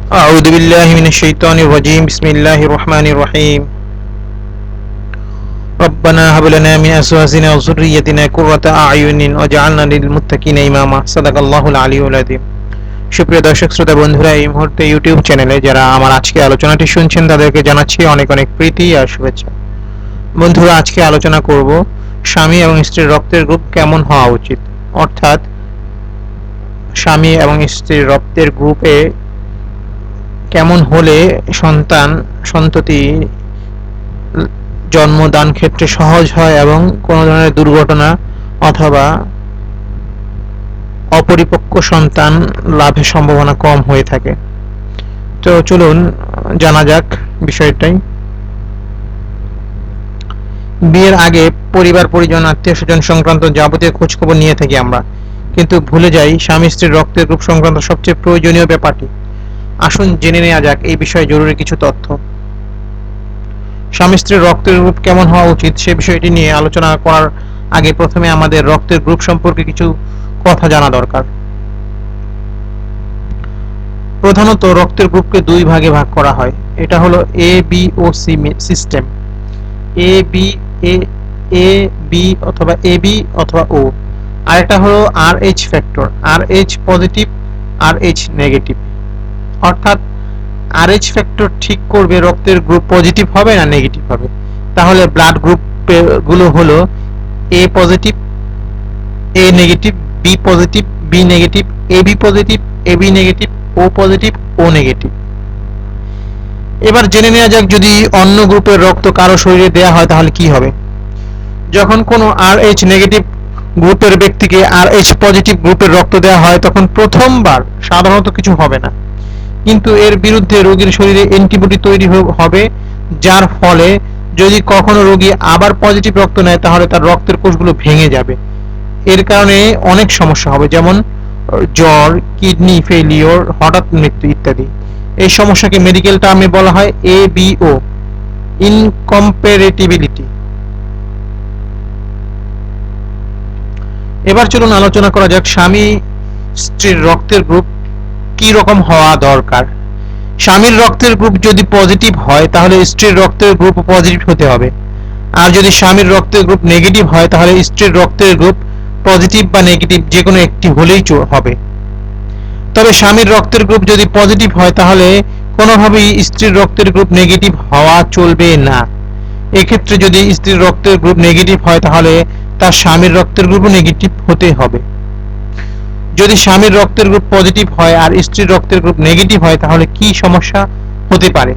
أعوذ بالله من الشيطان الرجيم بسم الله الرحمن الرحيم ربنا هب لنا من أزواجنا وذريتنا قرة أعين واجعلنا للمتقين إماما صدق الله العلي العظيم। সুপ্রিয় দর্শক শ্রোতা বন্ধুরা, এই মুহূর্তে ইউটিউব চ্যানেলে যারা আমার আজকে আলোচনাটি শুনছেন তাদেরকে জানাচ্ছি অনেক অনেক প্রীতি আর শুভেচ্ছা। বন্ধুরা, আজকে আলোচনা করব স্বামী এবং স্ত্রীর রক্তের গ্রুপ কেমন হওয়া উচিত, অর্থাৎ স্বামী এবং স্ত্রীর রক্তের গ্রুপে কেমন হলে সন্ততি জন্মদান ক্ষেত্রে সহজ হয় এবং কোনো ধরনের দুর্ঘটনা অথবা অপরিপক্ক সন্তান লাভের সম্ভাবনা কম হয়ে থাকে। তো চলুন জানা যাক বিষয়টাই। বিয়ের আগে পরিবার পরিজন আত্মীয় স্বজন সংক্রান্ত যাবতীয় খোঁজখবর নিয়ে থাকি আমরা, কিন্তু ভুলে যাই স্বামী স্ত্রীর রক্তের গ্রুপ সংক্রান্ত সবচেয়ে প্রয়োজনীয় ব্যাপারটি। আসুন জেনে নেওয়া যাক এই বিষয়ে জরুরি কিছু তথ্য। স্বামী স্ত্রীর রক্তের গ্রুপ কেমন হওয়া উচিত সে বিষয়টি নিয়ে আলোচনা করার আগে প্রথমে আমাদের রক্তের গ্রুপ সম্পর্কে কিছু কথা জানা দরকার। প্রধানত রক্তের গ্রুপকে দুই ভাগে ভাগ করা হয়। এটা হলো A B O C system. A B A B অথবা এ বি অথবা ও। আর এটা হলো আর এইচ ফ্যাক্টর, আর এইচ পজিটিভ, আর এইচ নেগেটিভ। অর্থাৎ আর এইচ ফ্যাক্টর ঠিক করবে রক্তের গ্রুপ পজিটিভ হবে না নেগেটিভ হবে। তাহলে ব্লাড গ্রুপ গুলো হলো A positive, A negative, B positive, B negative, A B positive, A B negative, O positive, O negative. এবার জেনে নেওয়া যাক যদি অন্য গ্রুপের রক্ত কারো শরীরে দেয়া হয় তাহলে কি হবে। যখন কোনো আর এইচ নেগেটিভ গ্রুপের ব্যক্তিকে আর এইচ পজিটিভ গ্রুপের রক্ত দেওয়া হয় তখন প্রথমবার সাধারণত কিছু হবে না, কিন্তু এর বিরুদ্ধে রোগীর শরীরে অ্যান্টিবডি তৈরি হবে, যার ফলে যদি কখনো রোগী আবার পজিটিভ রক্ত নেয় তাহলে তার রক্তের কোষগুলো ভেঙে যাবে। এর কারণে অনেক সমস্যা হবে, যেমন জ্বর, কিডনি ফেলিওর, হঠাৎ মৃত্যু ইত্যাদি। এই সমস্যাকে মেডিকেল টার্মে বলা হয় এবিও, ইনকম্প্যাটিবিলিটি। এবার চলুন আলোচনা করা যাক স্বামী স্ত্রীর রক্তের গ্রুপ কি রকম হওয়া দরকার। স্বামীর রক্তের গ্রুপ যদি পজিটিভ হয় তাহলে স্ত্রীর রক্তের গ্রুপ পজিটিভ হতে হবে, আর যদি স্বামীর রক্তের গ্রুপ নেগেটিভ হয় তাহলে স্ত্রীর রক্তের গ্রুপ পজিটিভ বা নেগেটিভ যে কোনো একটি হলেই হবে। তবে স্বামীর রক্তের গ্রুপ যদি পজিটিভ হয় তাহলে কোনোভাবেই স্ত্রীর রক্তের গ্রুপ নেগেটিভ হওয়া চলবে না। এক্ষেত্রে যদি স্ত্রীর রক্তের গ্রুপ নেগেটিভ হয় তাহলে তার স্বামীর রক্তের গ্রুপও নেগেটিভ হতে হবে। যদি স্বামীর রক্তের গ্রুপ পজিটিভ হয় আর স্ত্রীর রক্তের গ্রুপ নেগেটিভ হয় তাহলে কি সমস্যা হতে পারে।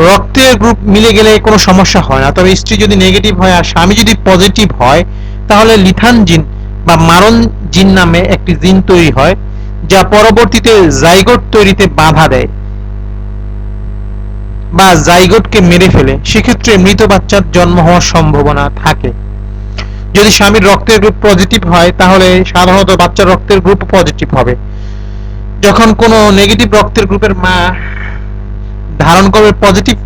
রক্তের গ্রুপ মিলে গেলে কোনো সমস্যা হয় না, তবে স্ত্রী যদি নেগেটিভ হয় আর স্বামী যদি পজিটিভ হয় তাহলে লিথান জিন বা মারণ জিন নামে একটি জিন তৈরি হয়, যা পরবর্তীতে জাইগোট তৈরিতে বাধা দেয় বা জাইগোটকে মেরে ফেলে। সেক্ষেত্রে মৃত বাচ্চার জন্ম হওয়ার সম্ভাবনা থাকে। যদি স্বামীর রক্তের গ্রুপ পজিটিভ হয় তাহলে সাধারণত বাচ্চার রক্তের গ্রুপ পজিটিভ হবে। যখন কোনো নেগেটিভ রক্তের গ্রুপের মা ধারণ করবে পজিটিভ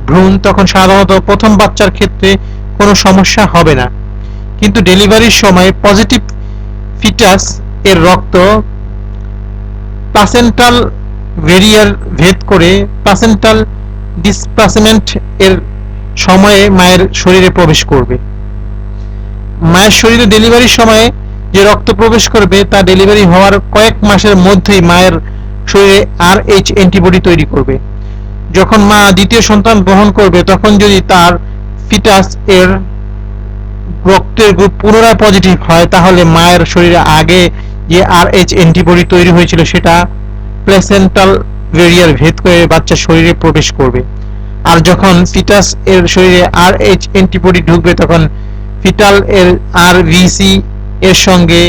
ভ্রূণ তখন সাধারণত প্রথম বাচ্চার ক্ষেত্রে কোনো সমস্যা হবে না, কিন্তু ডেলিভারির সময় পজিটিভ ফিটাস এর রক্ত প্লাসেন্টাল ব্যারিয়ার ভেদ করে প্লাসেন্টাল ডিসপ্লেসমেন্ট এর সময়ে মায়ের শরীরে প্রবেশ করবে। মায়ের শরীরে ডেলিভারির সময়ে যে রক্ত প্রবেশ করবে তা ডেলিভারি হওয়ার কয়েক মাসের মধ্যেই মায়ের শরীরে আর এইচ অ্যান্টিবডি তৈরি করবে। যখন মা দ্বিতীয় সন্তান গ্রহণ করবে তখন যদি তার ফিটাস এর রক্তের গ্রুপ পুনরায় পজিটিভ হয় তাহলে মায়ের শরীরে আগে যে আর এইচ অ্যান্টিবডি তৈরি হয়েছিল সেটা প্লেসেন্টাল ব্যারিয়ার ভেদ করে বাচ্চার শরীরে প্রবেশ করবে। আর যখন ফিটাস এর শরীরে আর এইচ অ্যান্টিবডি ঢুকবে তখন ফিটাল এর আর ভিসি এর সঙ্গে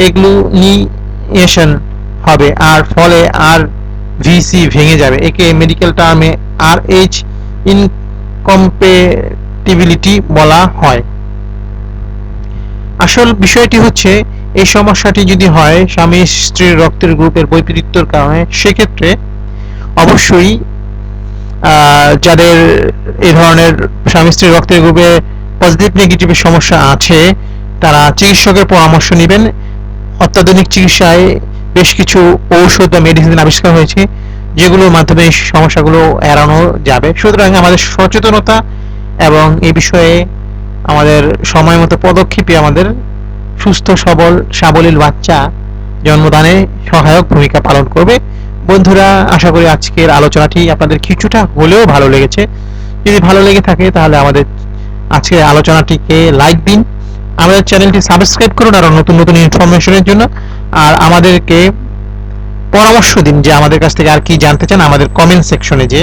এগ্লুনিয়েশন হবে, আর ফলে আর ভিসি ভেঙে যাবে। একে মেডিকেল টার্মে আর এইচ ইনকম্প্যাটিবিলিটি বলা হয়। আসল বিষয়টি হচ্ছে এই সমস্যাটি যদি হয় স্বামী স্ত্রীর রক্তের গ্রুপের বৈপরীত্যের কারণে, সেক্ষেত্রে অবশ্যই যাদের এই ধরনের স্বামী স্ত্রীর রক্তের গ্রুপে পজিটিভ নেগেটিভের সমস্যা আছে তারা চিকিৎসকের পরামর্শ নেবেন। অত্যাধুনিক চিকিৎসায় বেশ কিছু ঔষধ বা মেডিসিন আবিষ্কার হয়েছে যেগুলোর মাধ্যমে এই সমস্যাগুলো এড়ানো যাবে। সুতরাং আমাদের সচেতনতা এবং এই বিষয়ে আমাদের সময় মতো পদক্ষেপই আমাদের সুস্থ সবল সাবলীল বাচ্চা জন্মদানে সহায়ক ভূমিকা পালন করবে। বন্ধুরা, আশা করি আজকের আলোচনাটি আপনাদের কিছুটা হলেও ভালো লেগেছে। যদি ভালো লেগে থাকে তাহলে আমাদের আজকের আলোচনাটিকে লাইক দিন, আমাদের চ্যানেলটি সাবস্ক্রাইব করুন আরো নতুন নতুন ইনফরমেশনের জন্য। আর আমাদেরকে পরামর্শ দিন যে আমাদের কাছ থেকে আর কি জানতে চান আমাদের কমেন্ট সেকশনে যে।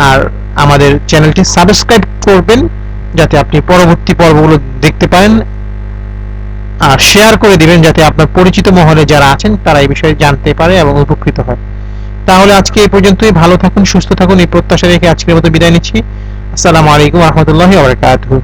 আর আমাদের চ্যানেলটি সাবস্ক্রাইব করবেন যাতে আপনি পরবর্তী পর্বগুলো দেখতে পারেন, আর শেয়ার করে দিবেন যাতে আপনার পরিচিত মহলে যারা আছেন তারা এই বিষয়ে জানতে পারে এবং উপকৃত হয়। তাহলে আজকে এই পর্যন্তই। ভালো থাকুন, সুস্থ থাকুন, এই প্রত্যাশা রেখে আজকের মতো বিদায় নিচ্ছি। আসসালামু আলাইকুম ওয়া রাহমাতুল্লাহি ওয়া বারাকাতুহু।